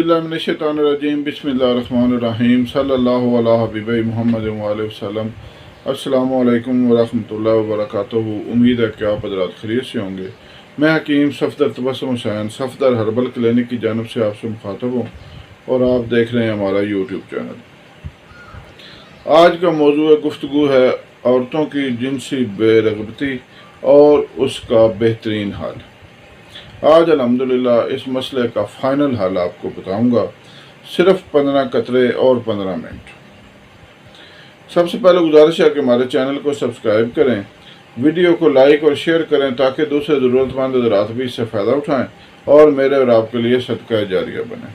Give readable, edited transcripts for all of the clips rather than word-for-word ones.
बिस्मिल्लाहिर्रहमानिर्रहीम बिस्मिल्लाहिर्रहमानिर्रहीम सल्लल्लाहु अला हबीब मोहम्मद वसल्लम। अस्सलामु अलैकुम वरहमतुल्लाहि वबरकातुहू। उम्मीद है कि आप हज़रात खैरियत से होंगे। मैं हकीम सफदर तबस्सुम हुसैन सफदर हर्बल क्लिनिक की जानिब से आपसे मुखातब हूँ और आप देख रहे हैं हमारा यूट्यूब चैनल। आज का मौजूद गुफ्तगू है औरतों की जिनसी बेरग़बती और उसका बेहतरीन हल। आज अल्हम्दुलिल्लाह इस मसले का फ़ाइनल हल आपको बताऊंगा, सिर्फ 15 कतरे और 15 मिनट। सबसे पहले गुजारिश है कि हमारे चैनल को सब्सक्राइब करें, वीडियो को लाइक और शेयर करें ताकि दूसरे ज़रूरतमंद हज़रात भी इससे फ़ायदा उठाएं और मेरे और आपके लिए सदका जारिया बने।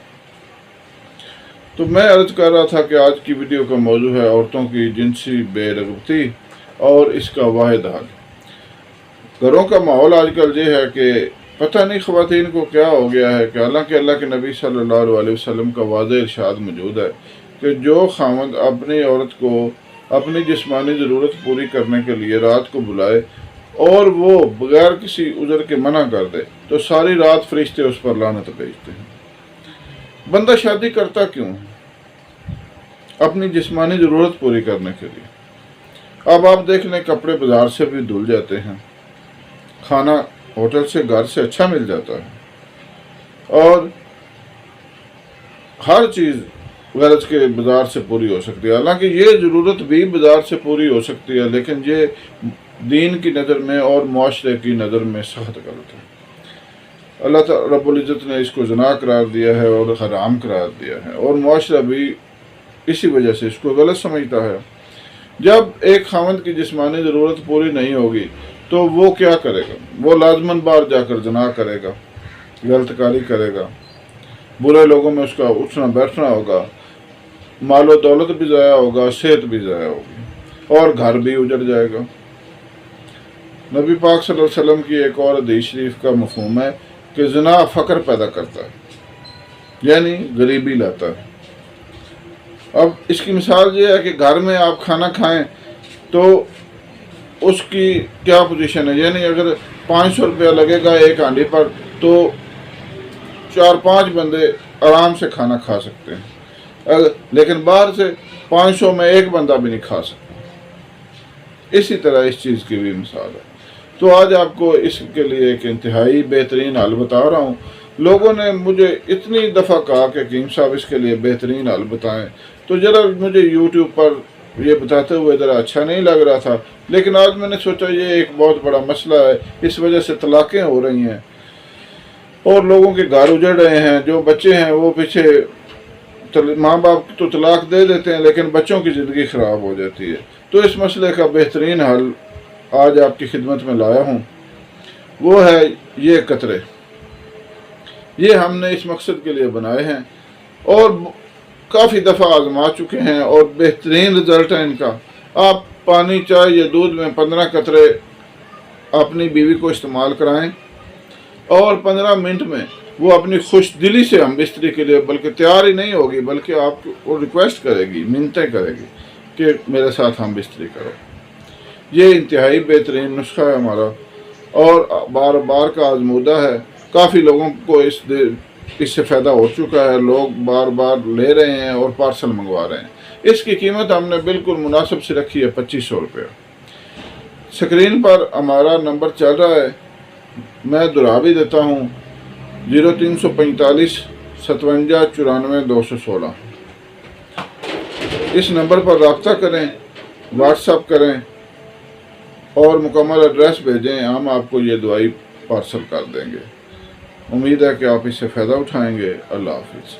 तो मैं अर्ज़ कर रहा था कि आज की वीडियो का मौजू है औरतों की जिनसी बेरग़बती और इसका वाहिद हल। घरों का माहौल आजकल ये है कि पता नहीं ख़वातीन को क्या हो गया है कि हालांकि अल्लाह के नबी सल्लल्लाहु अलैहि वसल्लम का वाज़ेह इरशाद मौजूद है कि जो खामद अपनी औरत को अपनी जिस्मानी ज़रूरत पूरी करने के लिए रात को बुलाए और वो बगैर किसी उज़र के मना कर दे तो सारी रात फरिश्ते उस पर लानत भेजते हैं। बंदा शादी करता क्यों? अपनी जिस्मानी ज़रूरत पूरी करने के लिए। अब आप देख लें, कपड़े बाज़ार से भी धुल जाते हैं, खाना होटल से घर से अच्छा मिल जाता है और हर चीज़ गरज के बाज़ार से पूरी हो सकती है। हालांकि ये ज़रूरत भी बाज़ार से पूरी हो सकती है, लेकिन ये दीन की नज़र में और मुआशरे की नज़र में सख्त गलत है। अल्लाह ताला रब्बुल इज़्ज़त ने इसको ज़िना करार दिया है और हराम करार दिया है और मुआशरा भी इसी वजह से इसको गलत समझता है। जब एक खामद की जिस्मानी ज़रूरत पूरी नहीं होगी तो वो क्या करेगा? वो लाजमन बाहर जाकर जना करेगा, गलतकारी करेगा, बुरे लोगों में उसका उठना बैठना होगा, मालो दौलत भी ज़ाया होगा, सेहत भी ज़ाया होगी और घर भी उजड़ जाएगा। नबी पाक सल्लल्लाहु अलैहि वसल्लम की एक और हदीस शरीफ का मफ़हूम है कि ज़िना फ़क्र पैदा करता है, यानी गरीबी लाता है। अब इसकी मिसाल ये है कि घर में आप खाना खाएं तो उसकी क्या पोजीशन है, यानी अगर 500 रुपया लगेगा एक हांडी पर तो 4-5 बंदे आराम से खाना खा सकते हैं, लेकिन बाहर से 500 में एक बंदा भी नहीं खा सकता। इसी तरह इस चीज़ की भी मिसाल है। तो आज आपको इसके लिए एक इंतहाई बेहतरीन हल बता रहा हूँ। लोगों ने मुझे इतनी दफ़ा कहा कि हकीम साहब इसके लिए बेहतरीन हल बताएं, तो ज़रा मुझे यूट्यूब पर ये बताते हुए ज़रा अच्छा नहीं लग रहा था, लेकिन आज मैंने सोचा ये एक बहुत बड़ा मसला है, इस वजह से तलाक़ें हो रही हैं और लोगों के घर उजड़ रहे हैं। जो बच्चे हैं वो पीछे माँ बाप तो तलाक़ दे देते हैं, लेकिन बच्चों की ज़िंदगी ख़राब हो जाती है। तो इस मसले का बेहतरीन हल आज आपकी खिदमत में लाया हूँ, वो है ये कतरे। ये हमने इस मकसद के लिए बनाए हैं और काफ़ी दफ़ा आजमा चुके हैं और बेहतरीन रिज़ल्ट है इनका। आप पानी, चाय या दूध में 15 कतरे अपनी बीवी को इस्तेमाल कराएं और 15 मिनट में वो अपनी खुश दिली से हम बिस्तरी के लिए बल्कि तैयार ही नहीं होगी, बल्कि आपको रिक्वेस्ट करेगी, मिन्नतें करेगी कि मेरे साथ हम बिस्तरी करो। ये इंतहाई बेहतरीन नुस्खा है हमारा और बार बार का आजमूदा है। काफ़ी लोगों को इससे फ़ायदा हो चुका है, लोग बार बार ले रहे हैं और पार्सल मंगवा रहे हैं। इसकी कीमत हमने बिल्कुल मुनासिब से रखी है, 2500 रुपये। स्क्रीन पर हमारा नंबर चल रहा है, मैं दोहरा भी देता हूँ, 0345 57 94 216। इस नंबर पर रब्ता करें, व्हाट्सएप करें और मुकम्मल एड्रेस भेजें, हम आपको ये दवाई पार्सल कर देंगे। उम्मीद है कि आप इससे फ़ायदा उठाएंगे। अल्लाह हाफ़िज़।